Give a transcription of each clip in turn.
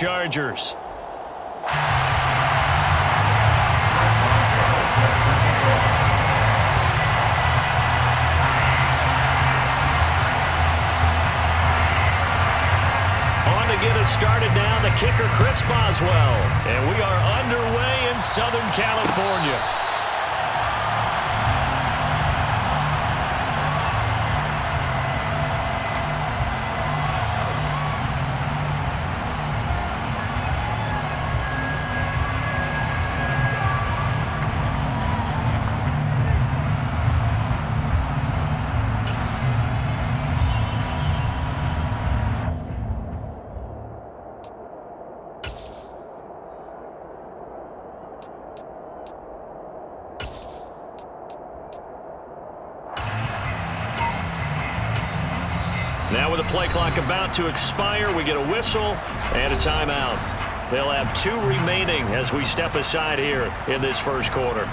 Chargers. On to get us started now, the kicker, Chris Boswell. And we are underway in Southern California. Now with the play clock about to expire, we get a whistle and a timeout. They'll have 2 remaining as we step aside here in this first quarter.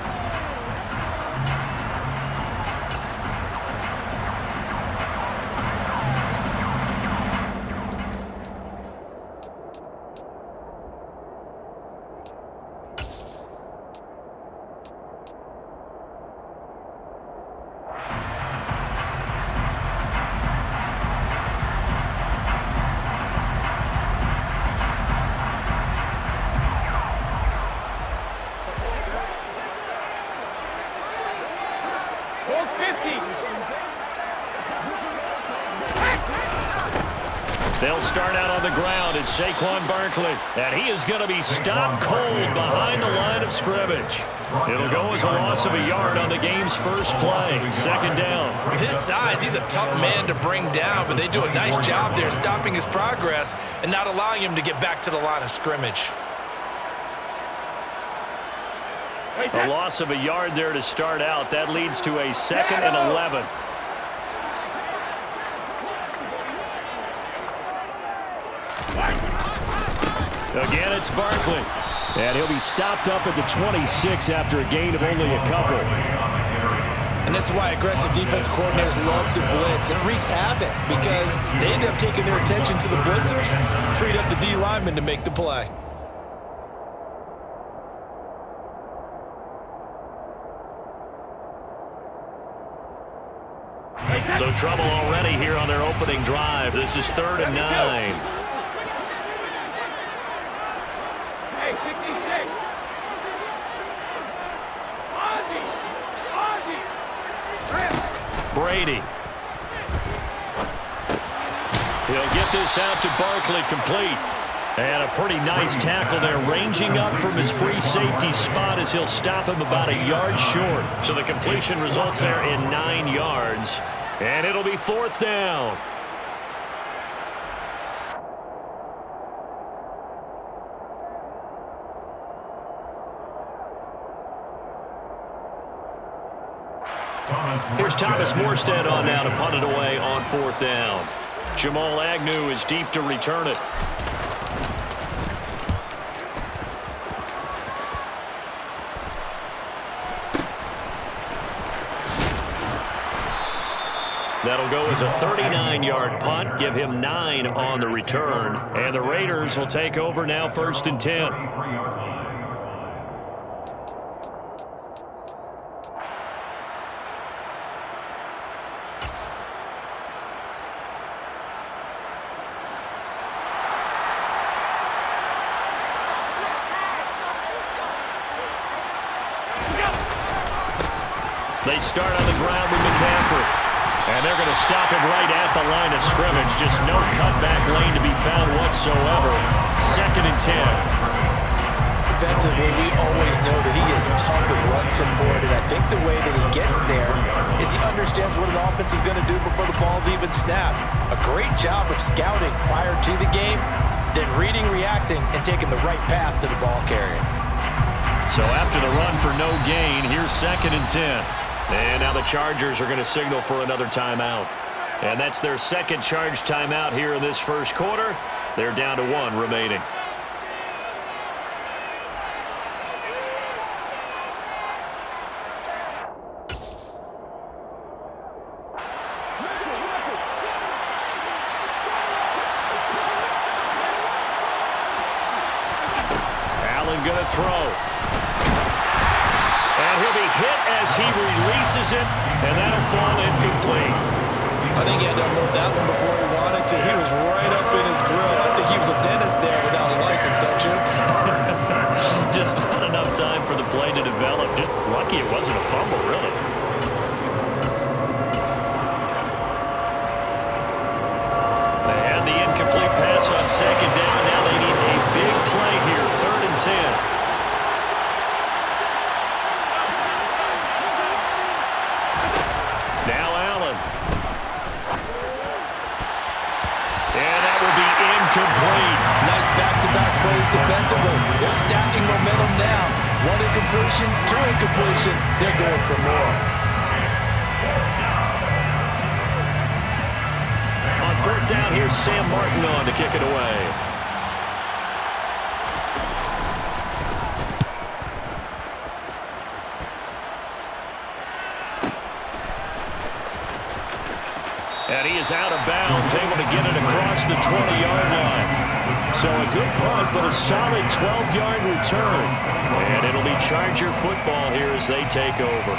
They'll start out on the ground. It's Saquon Barkley, and he is going to be stopped cold behind the line of scrimmage. It'll go as a loss of a yard on the game's first play. Second down. With his size, he's a tough man to bring down, but they do a nice job there stopping his progress and not allowing him to get back to the line of scrimmage. A loss of a yard there to start out. That leads to a 2nd and 11. Again, it's Barkley. And he'll be stopped up at the 26 after a gain of only a couple. And this is why aggressive defense coordinators love to blitz. It wreaks havoc because they end up taking their attention to the blitzers, freed up the D lineman to make the play. So trouble already here on their opening drive. This is 3rd and 9. Brady. He'll get this out to Barkley, complete. And a pretty nice tackle there, ranging up from his free safety spot as he'll stop him about a yard short. So the completion results there in 9 yards. And it'll be 4th down. Here's Thomas Morstead on now to punt it away on 4th down. Jamal Agnew is deep to return it. That'll go as a 39-yard punt, give him 9 on the return. And the Raiders will take over now 1st and 10. They start on the ground with McCaffrey. And they're going to stop him right at the line of scrimmage. Just no cutback lane to be found whatsoever. 2nd and 10. Defensively, we always know that he is tough and run support, and I think the way that he gets there is he understands what an offense is going to do before the ball's even snapped. A great job of scouting prior to the game, then reading, reacting, and taking the right path to the ball carrier. So after the run for no gain, here's 2nd and 10. And now the Chargers are going to signal for another timeout. And that's their 2nd charge timeout here in this first quarter. They're down to 1 remaining. Allen going to throw. And he'll be hit as he releases it, and that'll fall incomplete. I think he had to unload that one before he wanted to. He was right up in his grill. I think he was a dentist there without a license, don't you? Just not enough time for the play to develop. Just lucky it wasn't a fumble, really. They had the incomplete pass on second down. Now they need a big play here, 3rd and 10. Now Allen. And that will be incomplete. Nice back-to-back plays defensively. They're stacking momentum now. 1 incompletion, 2 incompletion. They're going for more. On 4th down, here's Sam Martin on to kick it away. And he is out of bounds, able to get it across the 20-yard line. So a good punt, but a solid 12-yard return. And it'll be Charger football here as they take over.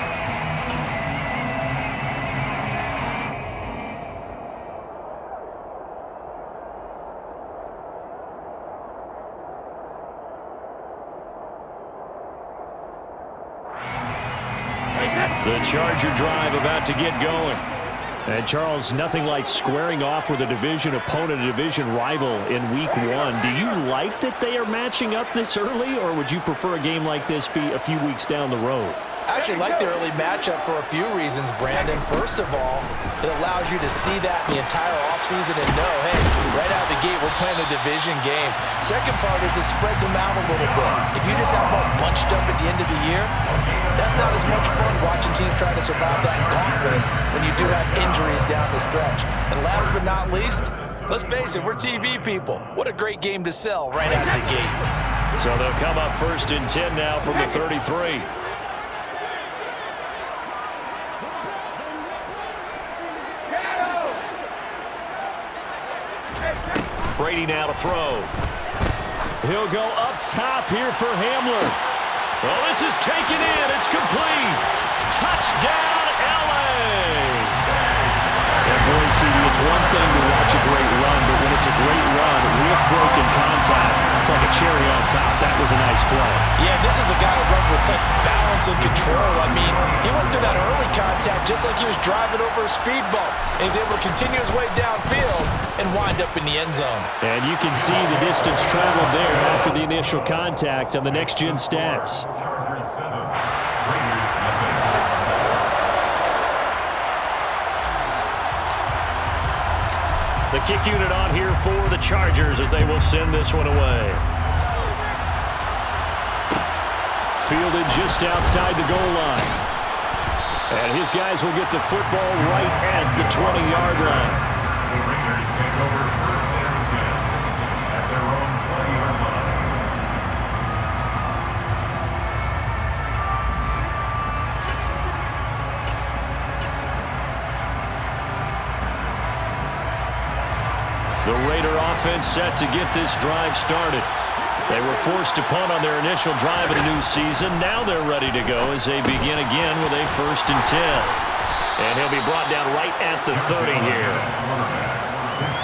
The Charger drive about to get going. And, Charles, nothing like squaring off with a division opponent, a division rival in Week 1. Do you like that they are matching up this early, or would you prefer a game like this be a few weeks down the road? I actually like the early matchup for a few reasons, Brandon. First of all, it allows you to see that the entire offseason and know, hey, right out of the gate, we're playing a division game. Second part is it spreads them out a little bit. If you just have them all bunched up at the end of the year, that's not as much fun watching teams try to survive that gauntlet when you do have injuries down the stretch. And last but not least, let's face it, we're TV people. What a great game to sell right out of the gate. So they'll come up 1st and 10 now from the 33. Brady now to throw. He'll go up top here for Hamler. Well, this is taken in. It's complete. Touchdown, L.A. And boy, CD, it's one thing to watch a great run, but when it's a great run with broken contact, it's like a cherry on top. That was a nice play. Yeah, this is a guy who runs with such balance and control. I mean, he went through that early contact just like he was driving over a speed bump. And he's able to continue his way downfield and wind up in the end zone. And you can see the distance traveled there after the initial contact on the next-gen stats. The kick unit on here for the Chargers as they will send this one away. Fielded just outside the goal line. And his guys will get the football right at the 20-yard line. The Raiders take over 1st and 10 at their own 20-yard line. The Raider offense set to get this drive started. They were forced to punt on their initial drive in a new season. Now they're ready to go as they begin again with a 1st and 10. And he'll be brought down right at the 30 here.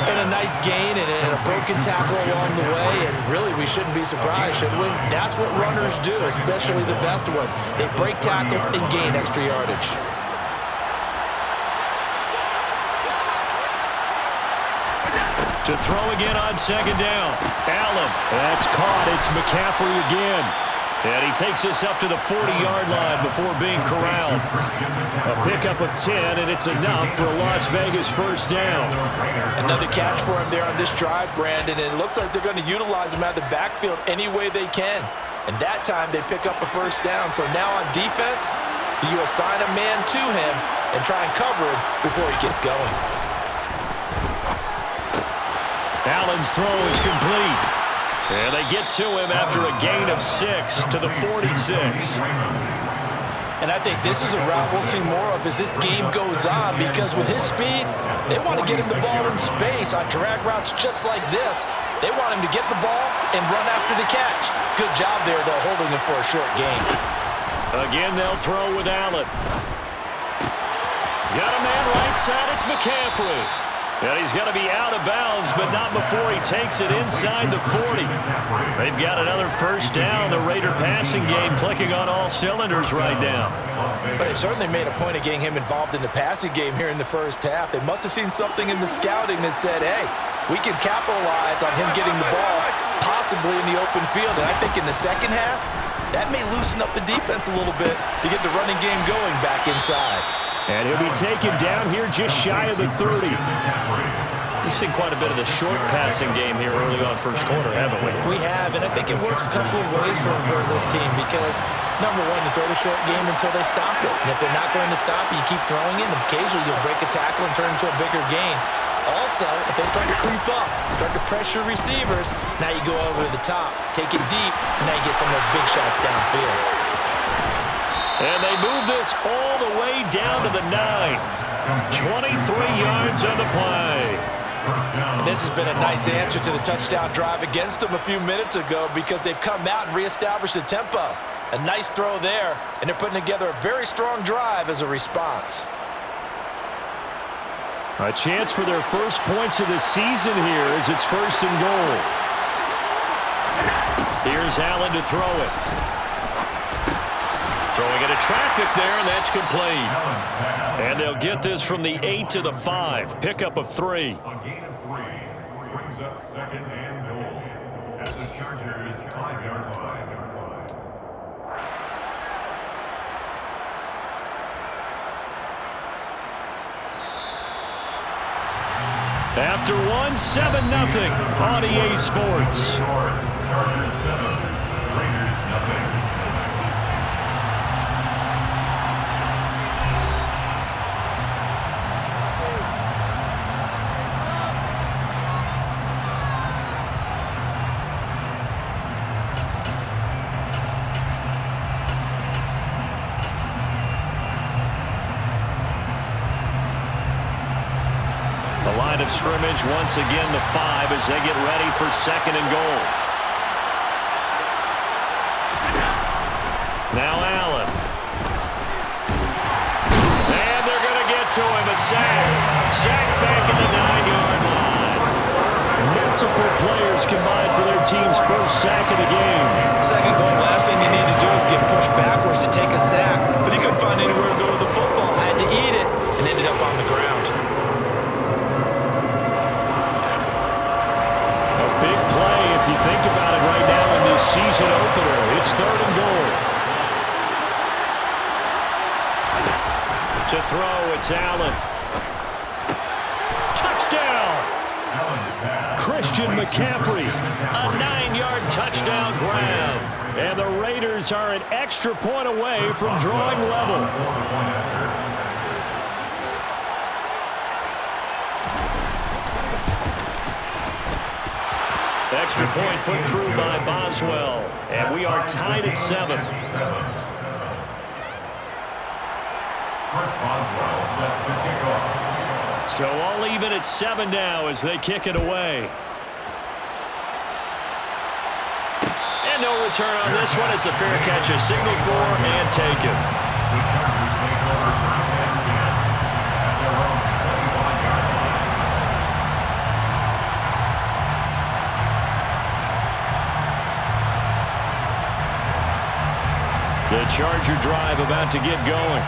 And a nice gain and a broken tackle along the way. And really, we shouldn't be surprised, should we? That's what runners do, especially the best ones. They break tackles and gain extra yardage. To throw again on 2nd down. Allen. That's caught. It's McCaffrey again. And he takes us up to the 40-yard line before being corralled. A pickup of 10, and it's enough for a Las Vegas 1st down. Another catch for him there on this drive, Brandon, and it looks like they're going to utilize him out of the backfield any way they can. And that time they pick up a 1st down. So now on defense, do you assign a man to him and try and cover him before he gets going? Allen's throw is complete. And they get to him after a gain of 6 to the 46. And I think this is a route we'll see more of as this game goes on, because with his speed, they want to get him the ball in space on drag routes just like this. They want him to get the ball and run after the catch. Good job there, though, holding him for a short gain. Again, they'll throw with Allen. Got a man right side. It's McCaffrey. And he's got to be out of bounds, but not before he takes it inside the 40. They've got another first down. The Raider passing game clicking on all cylinders right now. But they certainly made a point of getting him involved in the passing game here in the first half. They must have seen something in the scouting that said, hey, we can capitalize on him getting the ball, possibly in the open field. And I think in the second half, that may loosen up the defense a little bit to get the running game going back inside. And he'll be taken down here just shy of the 30. We've seen quite a bit of the short passing game here early on first quarter, haven't we? We have, and I think it works a couple of ways for this team because, number one, you throw the short game until they stop it. And if they're not going to stop it, you keep throwing it, and occasionally you'll break a tackle and turn into a bigger gain. Also, if they start to creep up, start to pressure receivers, now you go over the top, take it deep, and now you get some of those big shots downfield. And they move this all the way down to the 9. 23 yards on the play. And this has been a nice answer to the touchdown drive against them a few minutes ago because they've come out and reestablished the tempo. A nice throw there, and they're putting together a very strong drive as a response. A chance for their first points of the season here as it's first and goal. Here's Allen to throw it. Throwing into traffic there, and that's complete. And they'll get this from the 8 to the 5. Pickup of 3. A gain of 3 brings up second and goal at the Chargers' 5-yard line. After one, 7-0 on EA Sports. Chargers 7, Raiders 0. Of scrimmage once again the 5 as they get ready for second and goal. Now Allen. And they're going to get to him. A sack. Sack back at the 9-yard line. Multiple players combined for their team's first sack of the game. Second goal, last thing you need to do is get pushed backwards to take a sack. But he couldn't find anywhere to go with the football. Had to eat it and ended up on the ground. Big play if you think about it right now in this season opener. It's third and goal. To throw, it's Allen. Touchdown! Christian McCaffrey, a 9-yard touchdown grab. And the Raiders are an extra point away from drawing level. Extra point put through by Boswell. And we are tied at 7. Chris Boswell set to kick off. So all even at 7 now as they kick it away. And no return on this one as the fair catch is signaled for and taken. The Chargers take over first and 10 at their own 25-yard line. The Charger drive about to get going.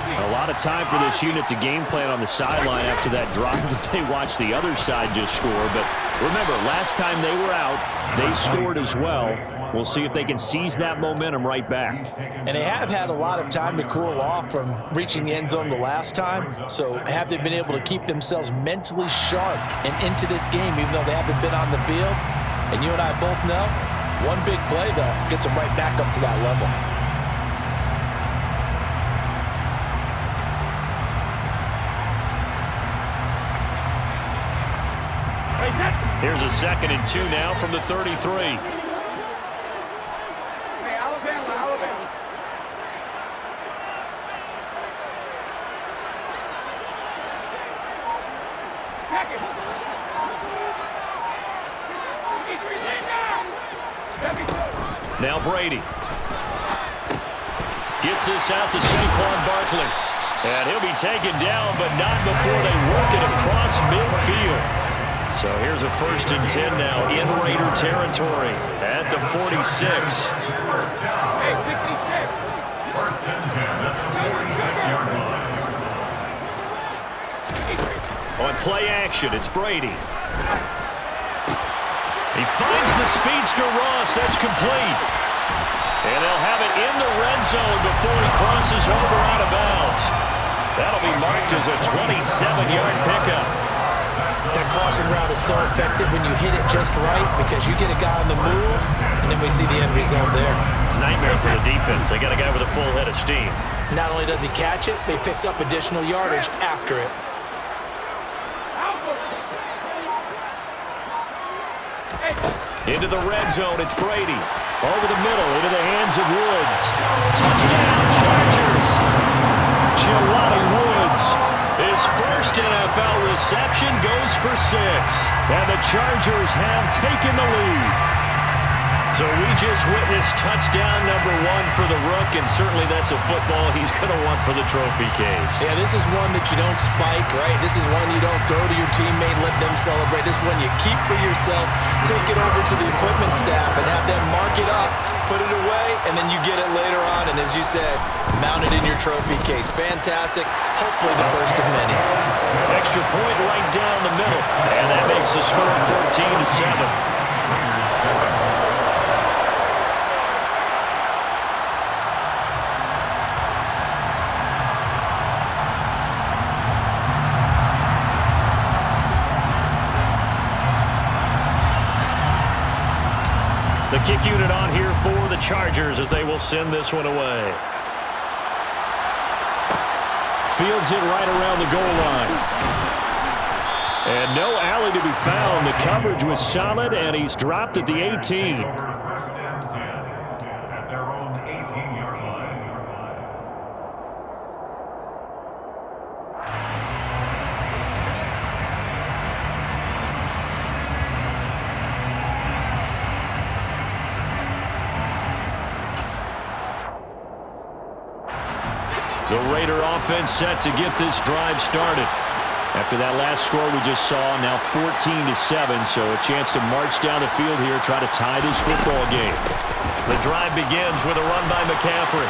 A lot of time for this unit to game plan on the sideline after that drive that they watched the other side just score. But remember, last time they were out, they scored as well. We'll see if they can seize that momentum right back. And they have had a lot of time to cool off from reaching the end zone the last time. So have they been able to keep themselves mentally sharp and into this game, even though they haven't been on the field? And you and I both know, one big play, though, gets them right back up to that level. Here's a 2nd and 2 now from the 33. Now Brady. Gets this out to Saquon Barkley. And he'll be taken down, but not before they work it across midfield. So here's a 1st and 10 now in Raider territory at the 46. First and 10 at the 46-yard line. On play action, it's Brady. He finds the speedster Ross. That's complete. And they'll have it in the red zone before he crosses over out of bounds. That'll be marked as a 27-yard pickup. That crossing route is so effective when you hit it just right because you get a guy on the move, and then we see the end result there. It's a nightmare for the defense. They got a guy with a full head of steam. Not only does he catch it, but he picks up additional yardage after it. Into the red zone, it's Brady. Over the middle, into the hands of Woods. Touchdown, Chargers. Jelani Woods. His first NFL reception goes for 6. And the Chargers have taken the lead. So we just witnessed touchdown number 1 for the Rook, and certainly that's a football he's going to want for the trophy case. Yeah, this is one that you don't spike, right? This is one you don't throw to your teammate and let them celebrate. This is one you keep for yourself, take it over to the equipment staff and have them mark it up, put it away, and then you get it later on, and as you said, mount it in your trophy case. Fantastic. Hopefully the first of many. Extra point right down the middle, and that makes the score 14-7. The kick unit on here for the Chargers as they will send this one away. Fields it right around the goal line. And no alley to be found. The coverage was solid, and he's dropped at the 18. Over 1st and 10 at their own 18-yard line. The Raider offense set to get this drive started. After that last score we just saw, now 14-7, so a chance to march down the field here, try to tie this football game. The drive begins with a run by McCaffrey.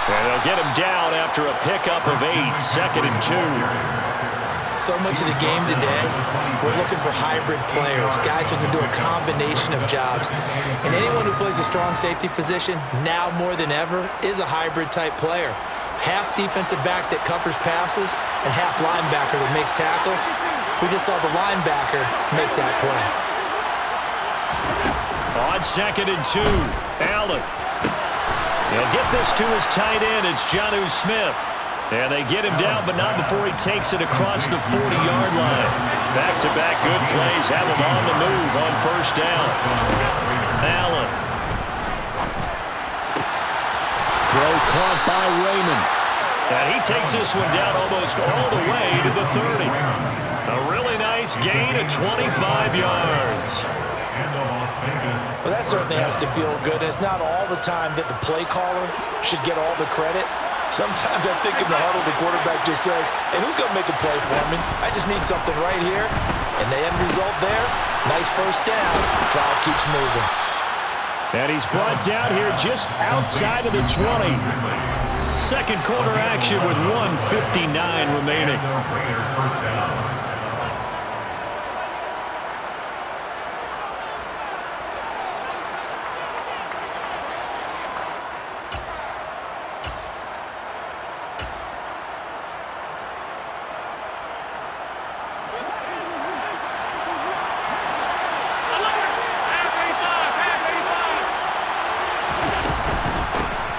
And they'll get him down after a pickup of 8, 2nd and 2. So much of the game today, we're looking for hybrid players, guys who can do a combination of jobs. And anyone who plays a strong safety position, now more than ever, is a hybrid type player. Half defensive back that covers passes and half linebacker that makes tackles. We just saw the linebacker make that play. On 2nd and 2, Allen. He'll get this to his tight end. It's Jonnu Smith. And they get him down, but not before he takes it across the 40-yard line. Back-to-back good plays have him on the move on 1st down. Allen. Throw caught by Raymond. And he takes this one down almost all the way to the 30. A really nice gain of 25 yards. Well, that certainly has to feel good. It's not all the time that the play caller should get all the credit. Sometimes I think in the huddle, the quarterback just says, hey, who's going to make a play for me? I just need something right here. And the end result there, nice 1st down. Drive keeps moving. And he's brought down here just outside of the 20. 2nd quarter action with 1:59 remaining.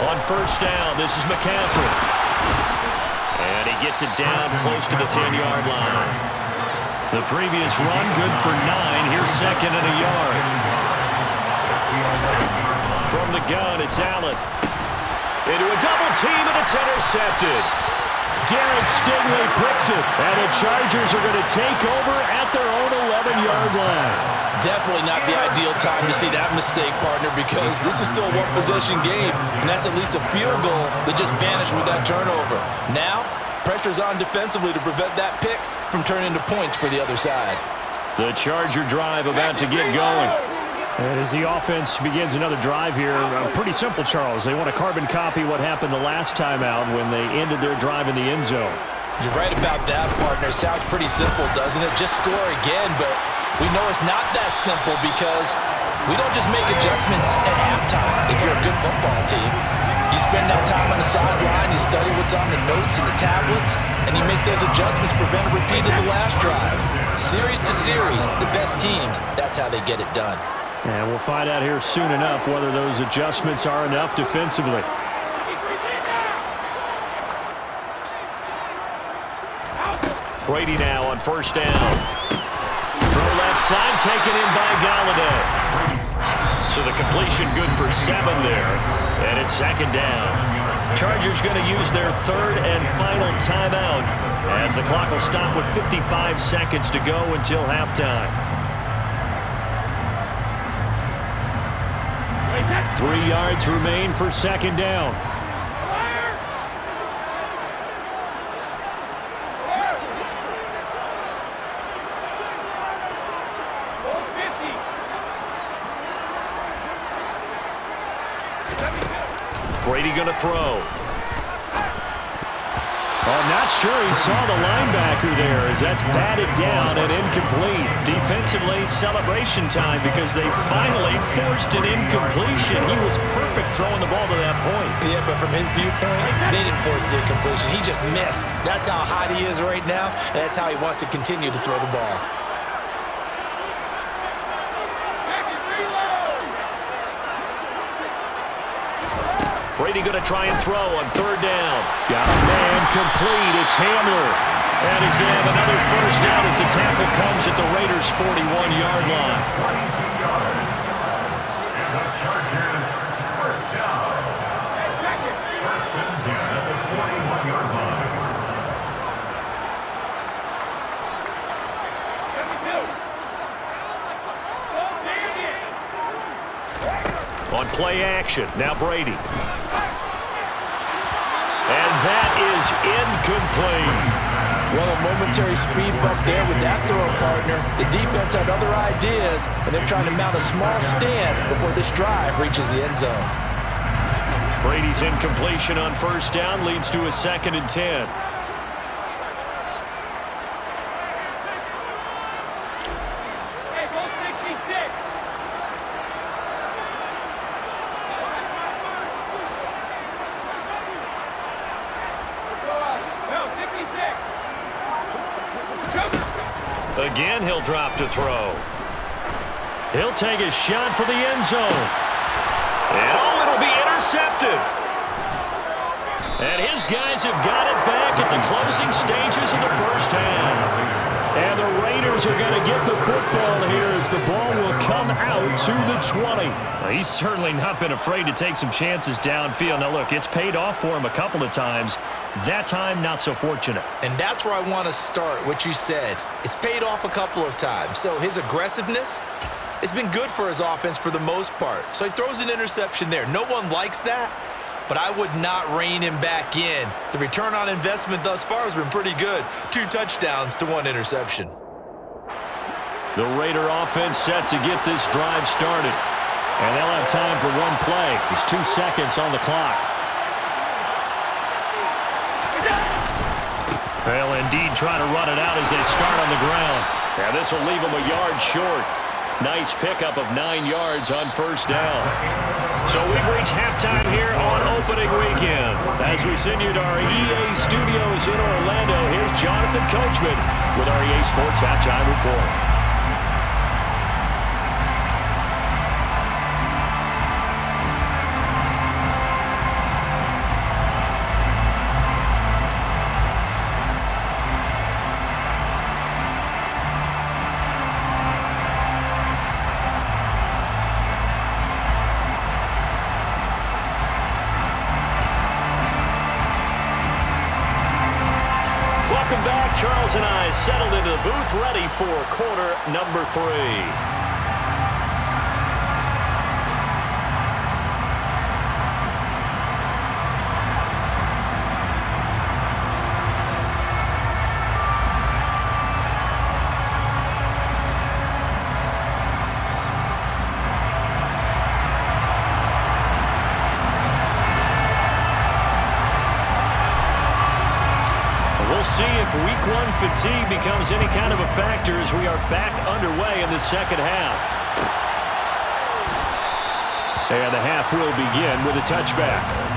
On 1st down, this is McCaffrey. And he gets it down close to the 10-yard line. The previous run, good for 9. Here's 2nd and a yard. From the gun, it's Allen. Into a double team, and it's intercepted. Derek Stingley picks it, and the Chargers are going to take over at their own 11-yard line. definitely not the ideal time to see that mistake, partner, because this is still a one-possession game, and that's at least a field goal that just vanished with that turnover. Now, pressure's on defensively to prevent that pick from turning into points for the other side. The Charger drive about to get going. And as the offense begins another drive here, pretty simple, Charles. They want to carbon copy what happened the last time out when they ended their drive in the end zone. You're right about that, partner. Sounds pretty simple, doesn't it? Just score again, but we know it's not that simple because we don't just make adjustments at halftime if you're a good football team. You spend that time on the sideline, you study what's on the notes and the tablets, and you make those adjustments to prevent a repeat of the last drive. Series to series, the best teams, that's how they get it done. And we'll find out here soon enough whether those adjustments are enough defensively. Brady now on first down. Throw left side, taken in by Galladay. So the completion good for 7 there. And it's second down. Chargers going to use their third and final timeout as the clock will stop with 55 seconds to go until halftime. 3 yards remain for second down. Brady going to throw. I'm not sure he saw the linebacker there as that's batted down and incomplete. Defensively, celebration time because they finally forced an incompletion. He was perfect throwing the ball to that point. Yeah, but from his viewpoint, they didn't force the incompletion. He just missed. That's how hot he is right now, and that's how he wants to continue to throw the ball. Brady going to try and throw on third down. Got a man complete. It's Hamler. And he's going to have another first down as the tackle comes at the Raiders' 41-yard line. 22 yards. And the Chargers first down. First and 10 at the 41-yard line. On play action, now Brady. And that is incomplete. Well, a momentary speed bump there with that throw, partner. The defense had other ideas, and they're trying to mount a small stand before this drive reaches the end zone. Brady's incompletion on first down leads to a 2nd and 10. Again, he'll drop to throw. He'll take a shot for the end zone. And oh, it'll be intercepted. And his guys have got it back at the closing stages of the first half. And the Raiders are going to get the football here as the ball will come out to the 20. Well, he's certainly not been afraid to take some chances downfield. Now, look, it's paid off for him a couple of times. That time, not so fortunate. And that's where I want to start, what you said. It's paid off a couple of times. So his aggressiveness has been good for his offense for the most part. So he throws an interception there. No one likes that, but I would not rein him back in. The return on investment thus far has been pretty good. 2 touchdowns to 1 interception. The Raider offense set to get this drive started. And they'll have time for one play. There's 2 seconds on the clock. They'll indeed try to run it out as they start on the ground. Now this will leave them a yard short. Nice pickup of 9 yards on first down. So we've reached halftime here on opening weekend. As we send you to our EA studios in Orlando, here's Jonathan Coachman with our EA Sports Halftime Report. Charles and I settled into the booth ready for quarter number 3. see if week one fatigue becomes any kind of a factor as we are back underway in the second half. And the half will begin with a touchback.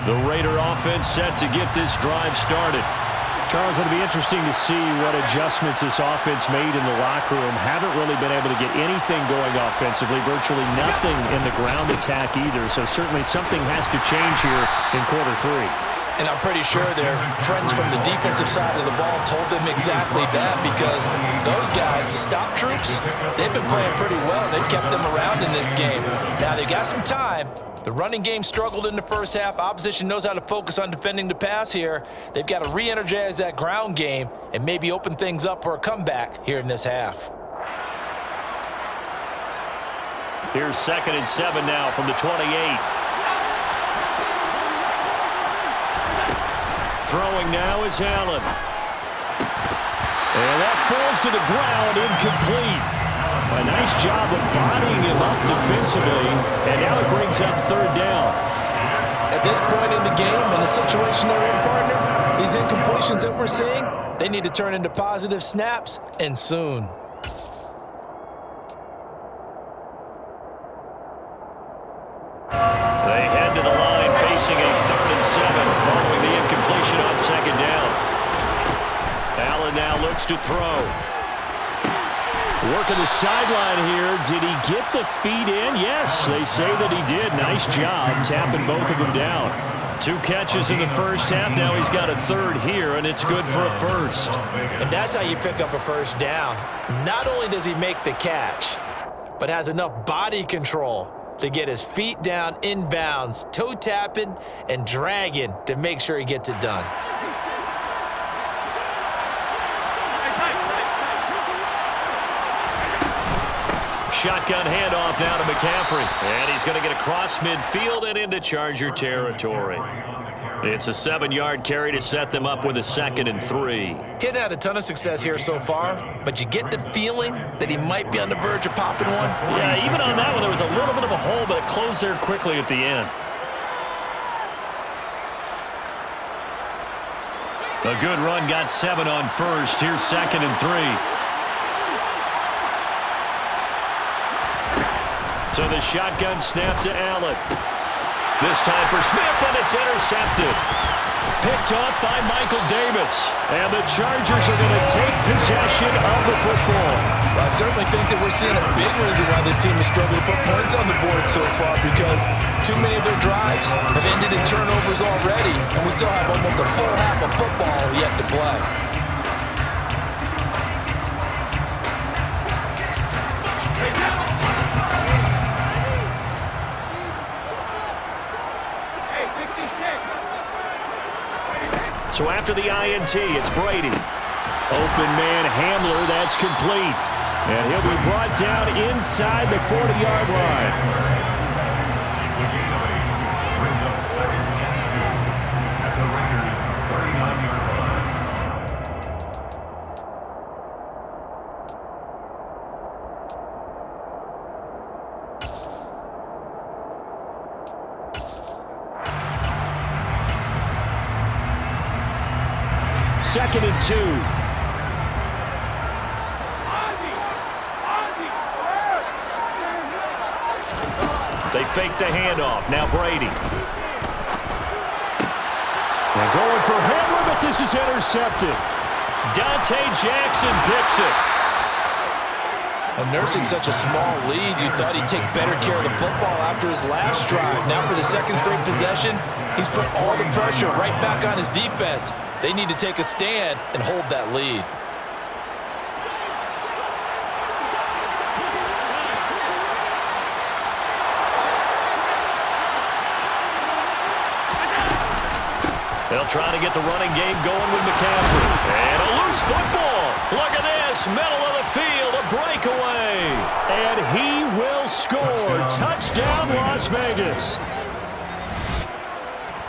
The Raider offense set to get this drive started. Charles, it'll be interesting to see what adjustments this offense made in the locker room. Haven't really been able to get anything going offensively, virtually nothing in the ground attack either. So certainly something has to change here in quarter three. And I'm pretty sure their friends from the defensive side of the ball told them exactly that, because those guys, the stop troops, they've been playing pretty well. They've kept them around in this game. Now they got some time. The running game struggled in the first half. Opposition knows how to focus on defending the pass here. They've got to re-energize that ground game and maybe open things up for a comeback here in this half. Here's 2nd and 7 now from the 28. Throwing now is Allen. And that falls to the ground, incomplete. A nice job of bodying him up defensively, and now it brings up 3rd down. At this point in the game, in the situation they're in, partner, these incompletions that we're seeing, they need to turn into positive snaps, and soon. They head to the line facing a 3rd and 7 following the incompletion on 2nd down. Allen now looks to throw. Working the sideline here. Did he get the feet in? Yes, they say that he did. Nice job tapping both of them down. 2 catches in the first half. Now he's got a 3rd here, and it's good for a 1st. And that's how you pick up a 1st down. Not only does he make the catch, but has enough body control to get his feet down inbounds, toe tapping and dragging to make sure he gets it done. Shotgun handoff now to McCaffrey. And he's going to get across midfield and into Charger territory. It's a 7-yard carry to set them up with a 2nd and 3. He's had a ton of success here so far, but you get the feeling that he might be on the verge of popping one. Yeah, even on that one, there was a little bit of a hole, but it closed there quickly at the end. A good run, got 7 on 1st. Here's 2nd and 3. So the shotgun snap to Allen. This time for Smith, and it's intercepted. Picked off by Michael Davis. And the Chargers are going to take possession of the football. I certainly think that we're seeing a big reason why this team has struggled to put points on the board so far, because too many of their drives have ended in turnovers already, and we still have almost a full half of football yet to play. So after the INT, it's Brady. Open man Hamler, that's complete. And he'll be brought down inside the 40-yard line. Brings up 2nd and 2 at the Raiders' 39-yard line. Second and 2. They fake the handoff. Now Brady. They're going for Hamler, but this is intercepted. Dante Jackson picks it. And nursing such a small lead, you thought he'd take better care of the football after his last drive. Now for the 2nd straight possession, he's put all the pressure right back on his defense. They need to take a stand and hold that lead. They'll try to get the running game going with McCaffrey. And a loose football. Look at this. Middle of the field. A breakaway. And he will score. Touchdown, Las Vegas.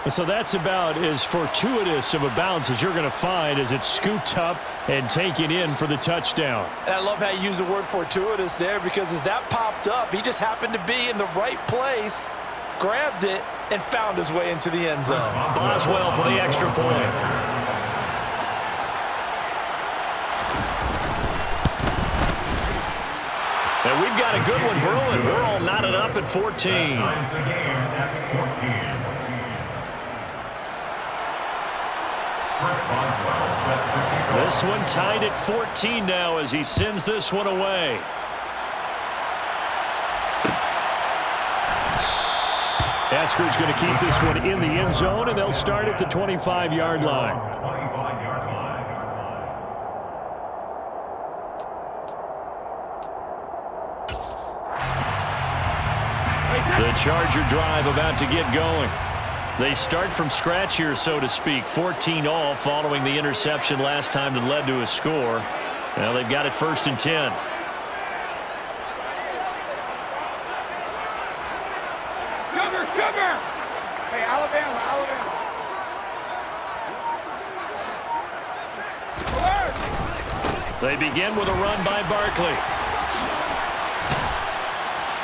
So that's about as fortuitous of a bounce as you're going to find as it's scooped up and taken in for the touchdown. And I love how you use the word fortuitous there, because as that popped up, he just happened to be in the right place, grabbed it, and found his way into the end zone. Boswell for the extra point. And we've got a good one brewing. We're all knotted up at 14. Chris Boswell set to kick off. This one tied at 14 now as he sends this one away. Esker's going to keep this one in the end zone, and they'll start at the 25-yard line. 25-yard line. The Charger drive about to get going. They start from scratch here, so to speak. 14-all following the interception last time that led to a score. Now they've got it 1st and 10. Sugar! Hey, Alabama. They begin with a run by Barkley.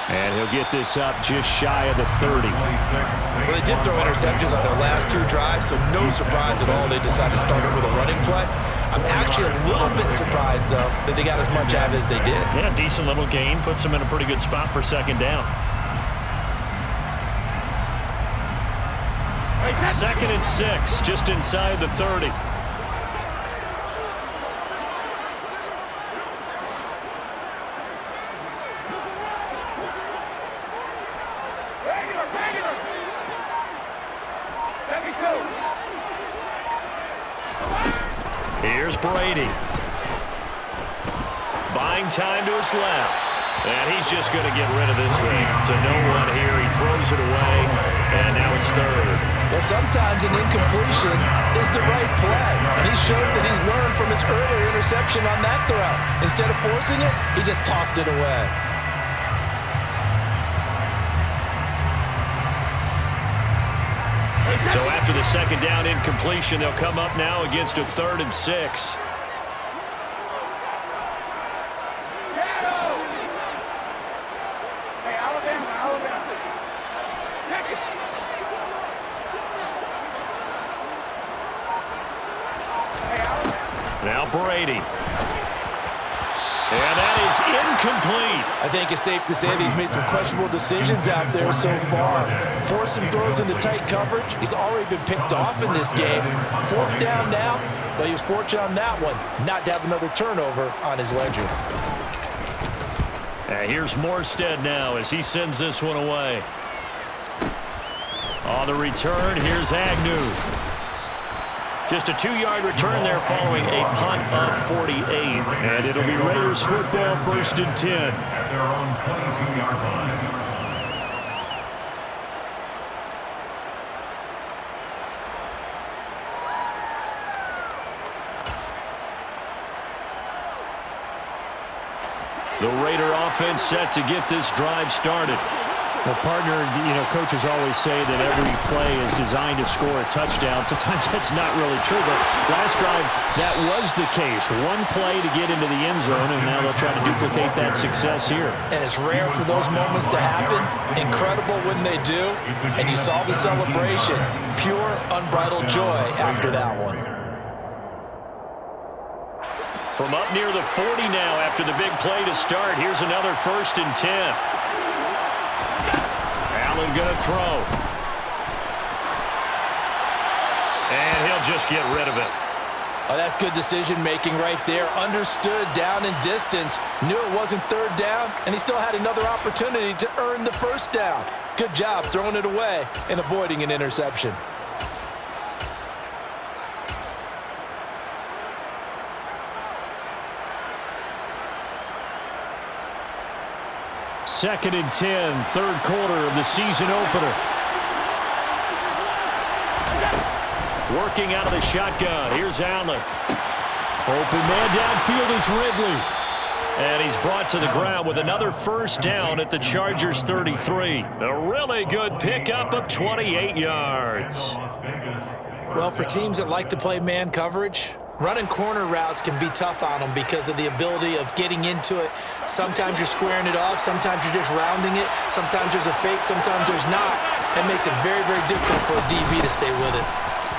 And he'll get this up just shy of the 30. Well, they did throw interceptions on their last 2 drives, so no surprise at all they decided to start it with a running play. I'm actually a little bit surprised, though, that they got as much out of it as they did. Yeah, decent little gain. Puts them in a pretty good spot for 2nd down. 2nd and 6, just inside the 30. Here's Brady. Buying time to his left. And he's just going to get rid of this thing. To no one here. He throws it away. And now it's 3rd. Well, sometimes an incompletion is the right play. And he showed that he's learned from his earlier interception on that throw. Instead of forcing it, he just tossed it away. So after the 2nd down incompletion, they'll come up now against a 3rd and 6. Now Brady. And that is incomplete. I think it's safe to say that he's made some questionable decisions out there so far. Forced some throws into tight coverage. He's already been picked off in this game. 4th down now, but he was fortunate on that one not to have another turnover on his ledger. Here's Morstead now as he sends this one away. On the return, here's Agnew. Just a 2-yard return there following a punt of 48. And it'll be Raiders football 1st and 10. At their own 22-yard line. The Raider offense set to get this drive started. Well, partner, coaches always say that every play is designed to score a touchdown. Sometimes that's not really true, but last drive, that was the case. One play to get into the end zone, and now they'll try to duplicate that success here. And it's rare for those moments to happen. Incredible when they do. And you saw the celebration. Pure, unbridled joy after that one. From up near the 40 now after the big play to start. Here's another 1st and 10. Allen going to throw. And he'll just get rid of it. Oh, that's good decision-making right there. Understood down and distance. Knew it wasn't 3rd down, and he still had another opportunity to earn the 1st down. Good job throwing it away and avoiding an interception. Second and 10, 3rd quarter of the season opener. Working out of the shotgun. Here's Allen. Open man downfield is Ridley. And he's brought to the ground with another 1st down at the Chargers 33. A really good pickup of 28 yards. Well, for teams that like to play man coverage, running corner routes can be tough on them because of the ability of getting into it. Sometimes you're squaring it off. Sometimes you're just rounding it. Sometimes there's a fake. Sometimes there's not. It makes it very, very difficult for a DB to stay with it.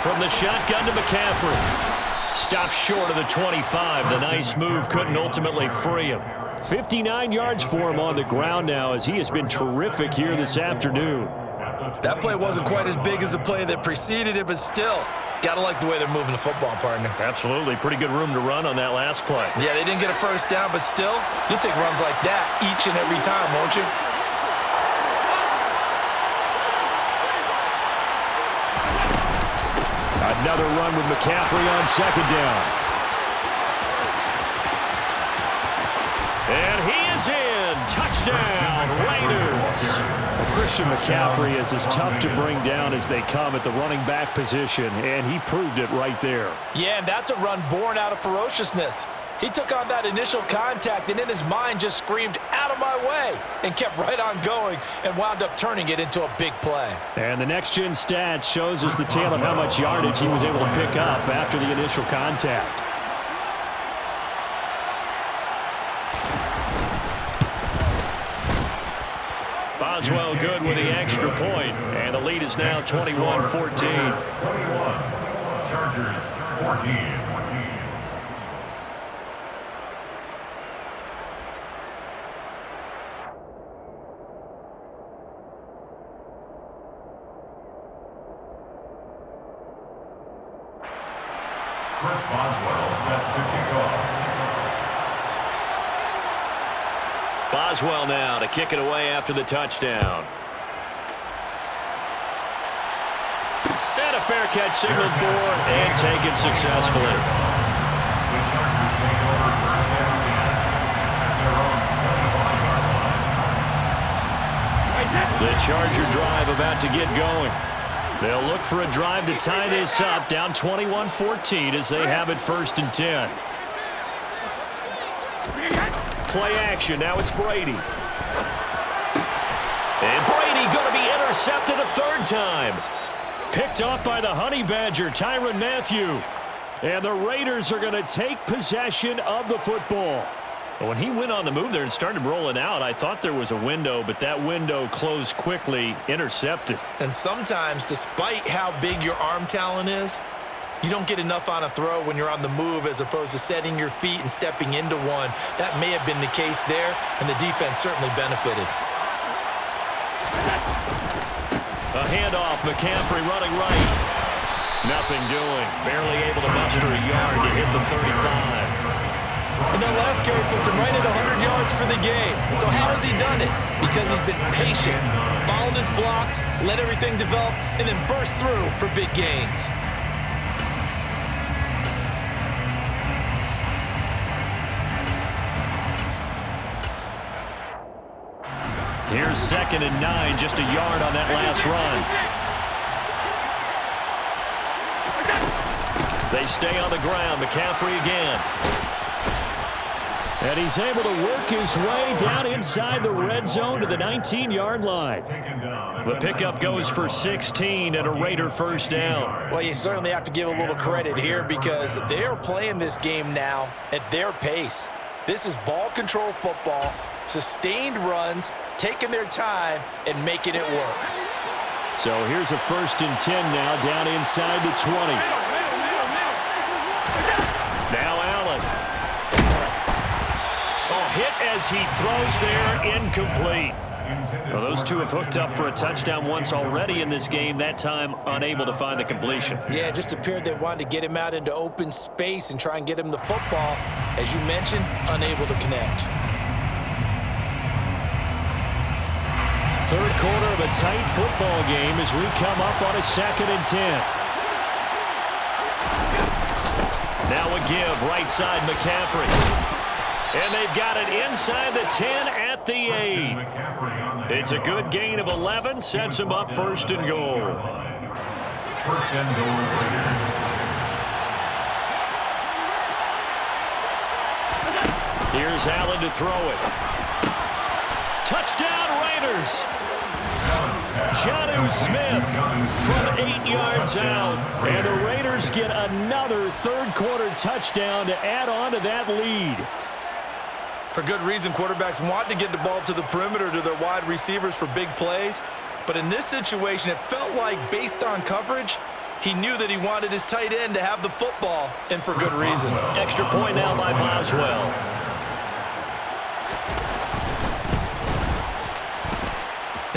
From the shotgun to McCaffrey. Stops short of the 25. The nice move couldn't ultimately free him. 59 yards for him on the ground now as he has been terrific here this afternoon. That play wasn't quite as big as the play that preceded it, but still, Gotta like the way they're moving the football, partner. Absolutely. Pretty good room to run on that last play. Yeah, they didn't get a first down, but still, you'll take runs like that each and every time, won't you? Another run with McCaffrey on second down. And he is in. Touchdown, Raiders. Christian McCaffrey is as tough to bring down as they come at the running back position, and he proved it right there. Yeah, and that's a run born out of ferociousness. He took on that initial contact and in his mind just screamed, "Out of my way," and kept right on going and wound up turning it into a big play. And the next-gen stats shows us the tale of how much yardage he was able to pick up after the initial contact. Boswell good with the extra point, and the lead is now 21-14. 21. Chargers 14. Chris Boswell set to kick off. Boswell now to kick it away after the touchdown. And a fair catch signaled for and taken successfully. The Chargers take over first and 10 at their own 25-yard line. The Charger drive about to get going. They'll look for a drive to tie this up, down 21-14 as they have it first and 10. Play action. Now it's Brady. And Brady going to be intercepted a third time. Picked off by the Honey Badger, Tyrann Mathieu. And the Raiders are going to take possession of the football. When he went on the move there and started rolling out, I thought there was a window, but that window closed quickly, intercepted. And sometimes, despite how big your arm talent is, you don't get enough on a throw when you're on the move as opposed to setting your feet and stepping into one. That may have been the case there, and the defense certainly benefited. A handoff, McCaffrey running right. Nothing doing. Barely able to muster a yard to hit the 35. And that last carry puts him right at 100 yards for the game. So how has he done it? Because he's been patient, followed his blocks, let everything develop, and then burst through for big gains. Here's 2nd and 9, just a yard on that last run. They stay on the ground. McCaffrey again. And he's able to work his way down inside the red zone to the 19-yard line. The pickup goes for 16 and a Raider first down. Well, you certainly have to give a little credit here because they're playing this game now at their pace. This is ball control football, sustained runs, taking their time, and making it work. So here's a 1st and 10 now, down inside the 20. Now Allen. Oh, hit as he throws there, incomplete. Well, those two have hooked up for a touchdown once already in this game, that time unable to find the completion. Yeah, it just appeared they wanted to get him out into open space and try and get him the football. As you mentioned, unable to connect. Third quarter of a tight football game as we come up on a 2nd and 10. Now a give, right side McCaffrey. And they've got it inside the 10 at the 8. It's a good gain of 11, sets them up 1st and goal. 1st and goal, Raiders. Here's Allen to throw it. Touchdown Raiders! Jonnu Smith from 8 yards out. And the Raiders get another third quarter touchdown to add on to that lead. For good reason, quarterbacks want to get the ball to the perimeter to their wide receivers for big plays. But in this situation, it felt like, based on coverage, he knew that he wanted his tight end to have the football, and for good reason. Extra point now by Boswell.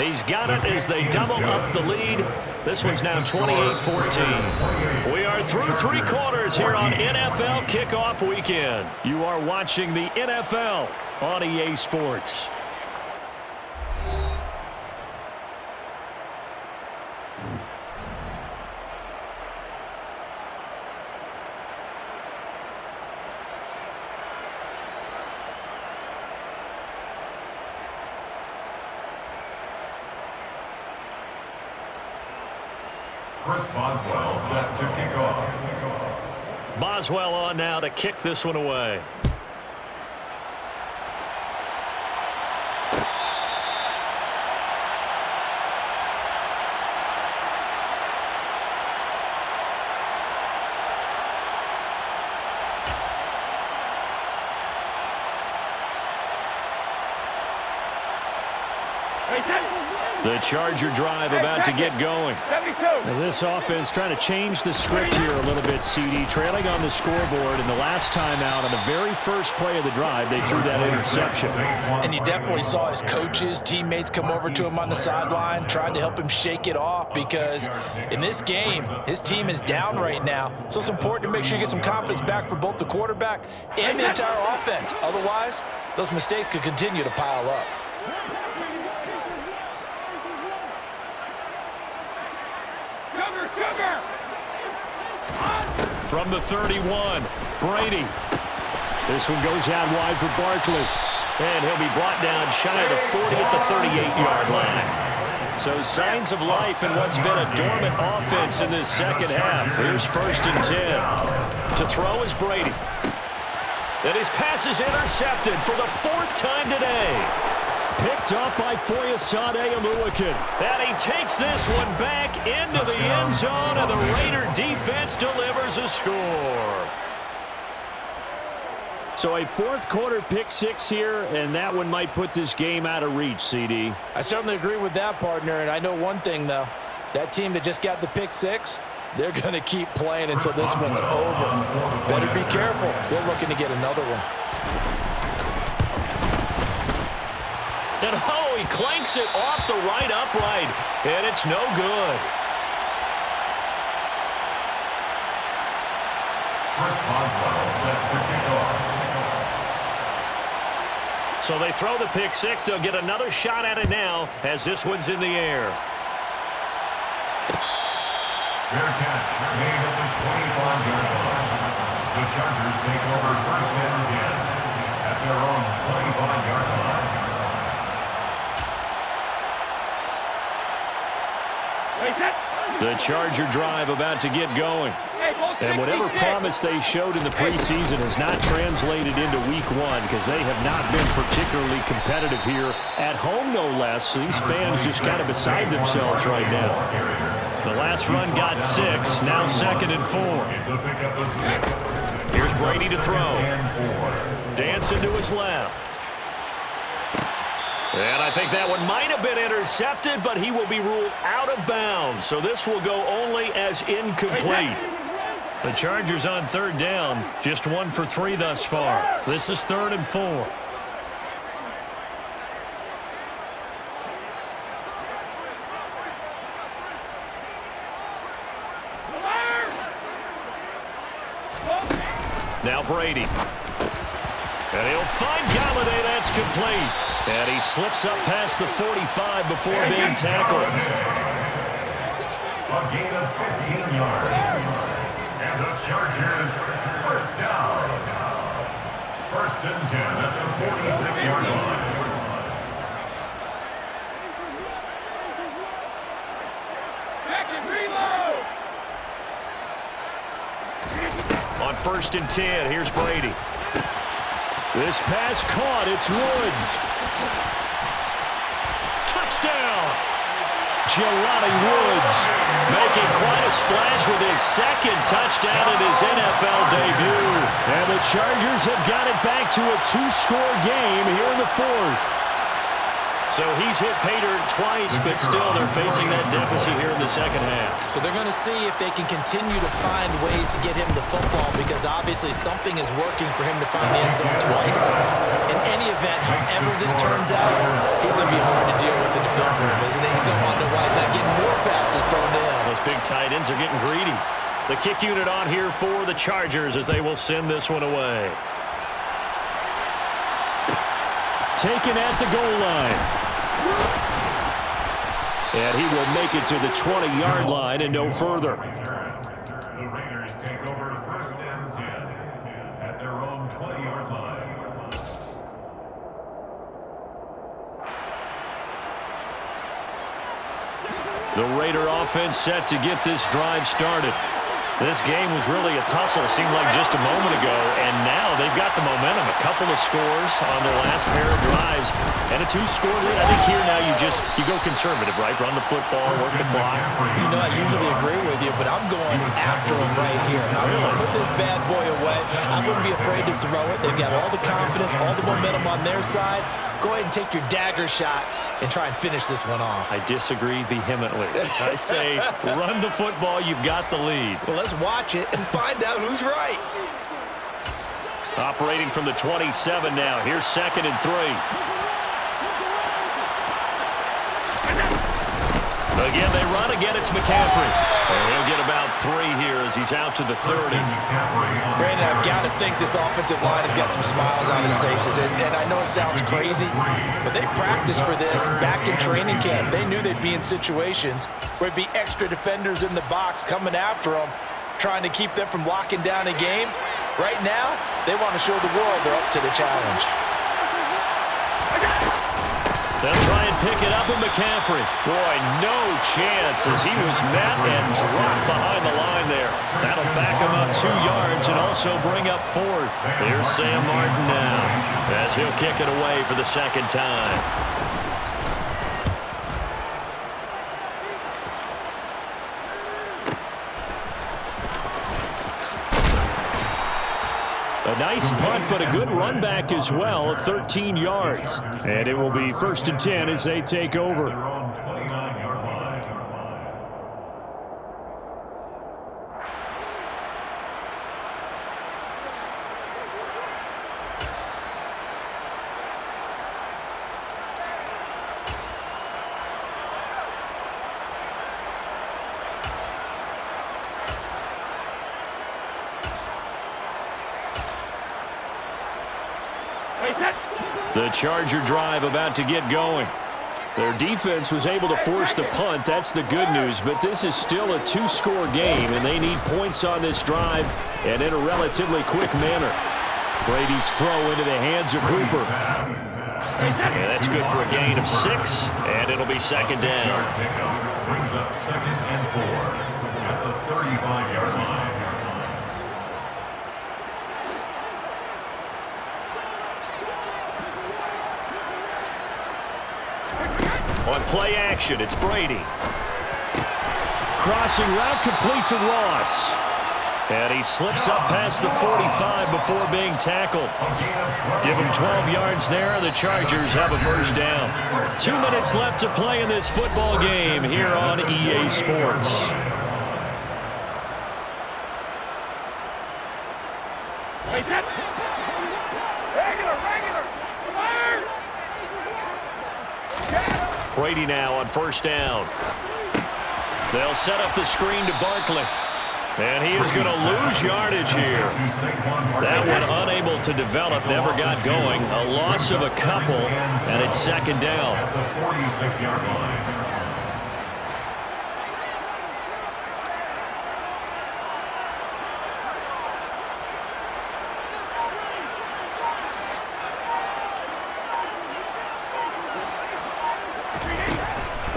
He's got it as they double up the lead. This one's now 28-14. We are through 3 quarters here on NFL Kickoff Weekend. You are watching the NFL on EA Sports. Chris Boswell set to kick off. Boswell on now to kick this one away. The Charger drive about to get going. Now this offense trying to change the script here a little bit, CD. Trailing on the scoreboard, and the last time out on the very first play of the drive, they threw that interception. And you definitely saw his coaches, teammates come over to him on the sideline, trying to help him shake it off, because in this game, his team is down right now. So it's important to make sure you get some confidence back for both the quarterback and the entire offense. Otherwise, those mistakes could continue to pile up. From the 31, Brady. This one goes out wide for Barkley. And he'll be brought down shy of the 40 at the 38-yard line. So signs of life in what's been a dormant offense in this second half. Here's 1st and 10. To throw is Brady. And his pass is intercepted for the 4th time today. Picked up by Foyesade Oluwakin. And he takes this one back into the end zone, and the Raider defense delivers a score. So a 4th quarter pick 6 here, and that one might put this game out of reach, CD. I certainly agree with that, partner, and I know one thing, though. That team that just got the pick 6, they're going to keep playing until this one's over. Better be careful. They're looking to get another one. And oh, he clanks it off the right upright, and it's no good. Chris Boswell set to kick off. So they throw the pick 6. They'll get another shot at it now as this one's in the air. Fair catch made at the 25-yard line. The Chargers take over 1st and 10 at their own 25-yard line. The Charger drive about to get going. And whatever promise they showed in the preseason has not translated into week 1 because they have not been particularly competitive here at home, no less. These fans just kind of beside themselves right now. The last run got 6, now 2nd and 4. It's a pickup of 6. Here's Brady to throw. Dancing to his left. And I think that one might have been intercepted, but he will be ruled out of bounds. So this will go only as incomplete. The Chargers on 3rd down, just 1 for 3 thus far. This is 3rd and 4. Now Brady. And he'll find Galladay. That's complete. And he slips up past the 45 before being tackled. A gain of 15 yards. And the Chargers, 1st down. 1st and 10 at the 46-yard line. On 1st and 10, here's Brady. This pass caught. It's Woods. Touchdown! Jelani Woods making quite a splash with his 2nd touchdown in his NFL debut. And the Chargers have got it back to a 2-score game here in the 4th. So he's hit pay dirt twice, but still they're facing that deficit here in the second half. So they're going to see if they can continue to find ways to get him the football, because obviously something is working for him to find the end zone twice. In any event, however this turns out, he's going to be hard to deal with in the film room, isn't he? He's going to wonder why he's not getting more passes thrown to him. Those big tight ends are getting greedy. The kick unit on here for the Chargers as they will send this one away. Taken at the goal line. And he will make it to the 20-yard line and no further. The Raiders take over 1st and 10 at their own 20-yard line. The Raider offense set to get this drive started. This game was really a tussle, seemed like just a moment ago, and now they've got the momentum. A couple of scores on their last pair of drives, and a 2-score lead. I think here now you go conservative, right? Run the football, work the clock. You know, I usually agree with you, but I'm going after him right here. I'm going to put this bad boy away. I wouldn't be afraid to throw it. They've got all the confidence, all the momentum on their side. Go ahead and take your dagger shots and try and finish this one off. I disagree vehemently. I say run the football. You've got the lead. Well, let's watch it and find out who's right. Operating from the 27 now. Here's 2nd and 3. Again, they run. Again, it's McCaffrey. And he'll get about 3 here as he's out to the 30. Brandon, I've got to think this offensive line has got some smiles on its faces. And I know it sounds crazy, but they practiced for this back in training camp. They knew they'd be in situations where it'd be extra defenders in the box coming after them, trying to keep them from locking down a game. Right now, they want to show the world they're up to the challenge. They'll try and pick it up with McCaffrey. Boy, no chance as he was met and dropped behind the line there. That'll back him up 2 yards and also bring up 4th. Here's Sam Martin now as he'll kick it away for the 2nd time. A nice punt, but a good run back as well of 13 yards. And it will be 1st and 10 as they take over. Their own 29-yard line. The Charger drive about to get going. Their defense was able to force the punt. That's the good news, but this is still a 2-score game, and they need points on this drive and in a relatively quick manner. Brady's throw into the hands of Hooper. Yeah, that's good for a gain of 6, and it'll be 2nd down. Pickup brings up 2nd and 4 at the 35-yard line. On play action, it's Brady. Crossing route complete to Ross. And he slips up past the 45 before being tackled. Give him 12 yards there. The Chargers have a 1st down. 2 minutes left to play in this football game here on EA Sports. Brady now on 1st down. They'll set up the screen to Barkley. And he is going to lose yardage here. That one unable to develop, never got going. A loss of a couple, and it's 2nd down. At the 46-yard line.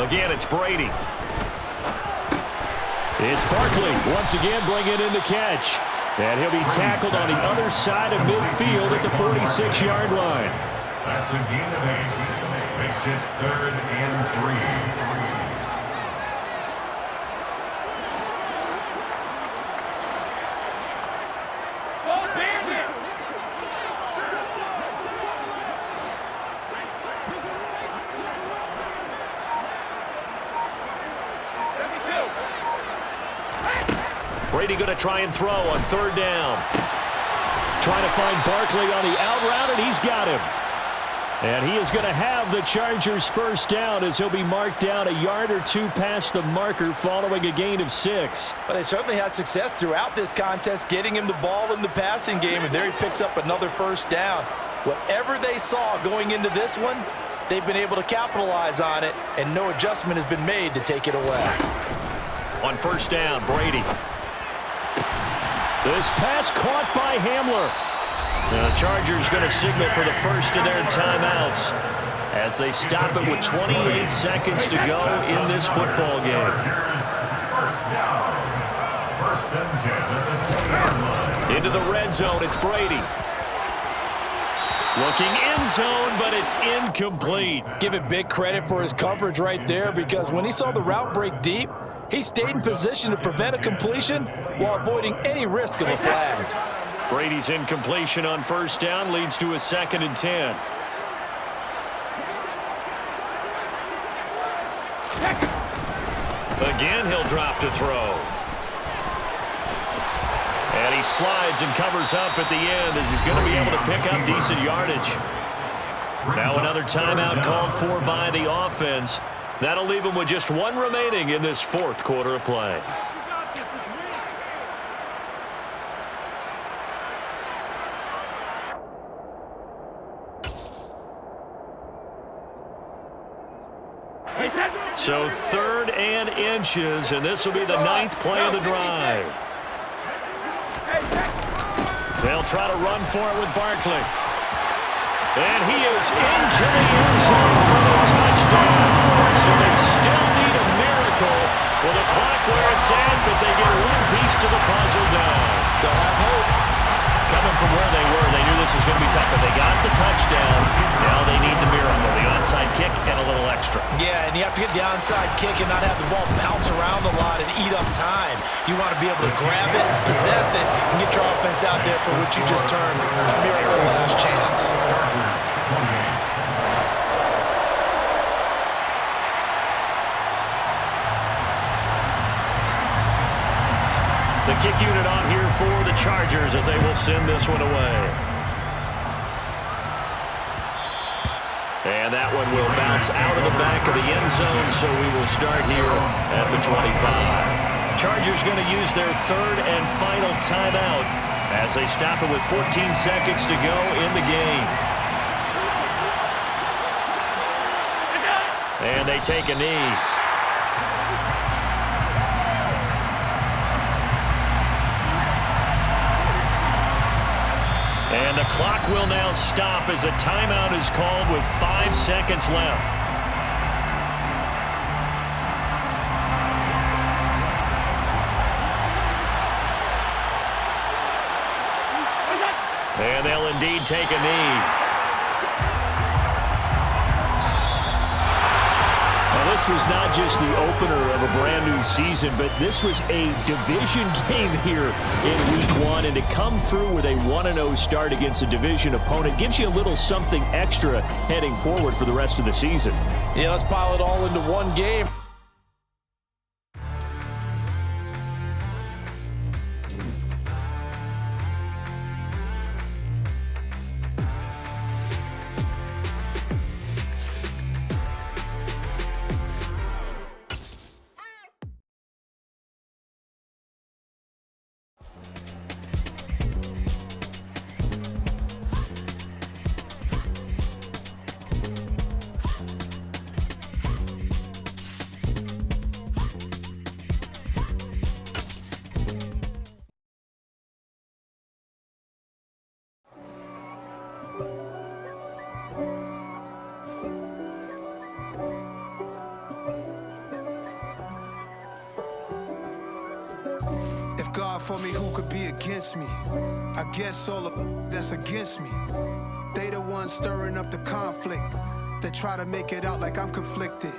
Again, it's Brady. It's Barkley once again bringing in the catch. And he'll be tackled on the other side of midfield at the 46-yard line. That's a gain of 8. Makes it 3rd and 3. Brady going to try and throw on third down. Trying to find Barkley on the out route, and he's got him. And he is going to have the Chargers first down as he'll be marked down a yard or two past the marker following a gain of 6. But they certainly had success throughout this contest getting him the ball in the passing game, and there he picks up another first down. Whatever they saw going into this one, they've been able to capitalize on it, and no adjustment has been made to take it away. On first down, Brady. This pass caught by Hamler. The Chargers going to signal for the first of their timeouts as they stop it with 28 seconds to go in this football game. First down. First and 10 at the 20-yard line. Into the red zone, it's Brady. Looking end zone, but it's incomplete. Give him big credit for his coverage right there, because when he saw the route break deep, he stayed in position to prevent a completion while avoiding any risk of a flag. Brady's incompletion on first down leads to a 2nd and 10. Again, he'll drop to throw. And he slides and covers up at the end as he's going to be able to pick up decent yardage. Now another timeout called for by the offense. That'll leave him with just one remaining in this fourth quarter of play. So 3rd and inches, and this will be the 9th play of the drive. They'll try to run for it with Barkley. And he is into the end zone for the touchdown. So they still need a miracle with the clock where it's at, but they get one piece to the puzzle down. Still have hope. Coming from where they were, they knew this was going to be tough, but they got the touchdown. Now they need the miracle, the onside kick and a little extra. Yeah, and you have to get the onside kick and not have the ball bounce around a lot and eat up time. You want to be able to grab it, possess it, and get your offense out there for what you just termed a miracle last chance. The kick unit on here for the Chargers as they will send this one away. And that one will bounce out of the back of the end zone, so we will start here at the 25. Chargers going to use their 3rd and final timeout as they stop it with 14 seconds to go in the game. And they take a knee. And the clock will now stop as a timeout is called with 5 seconds left. And they'll indeed take a knee. This was not just the opener of a brand new season, but this was a division game here in week 1. And to come through with a 1-0 start against a division opponent gives you a little something extra heading forward for the rest of the season. Yeah, let's pile it all into one game. God for me, who could be against me? I guess all the that's against me. They the ones stirring up the conflict. They try to make it out like I'm conflicted.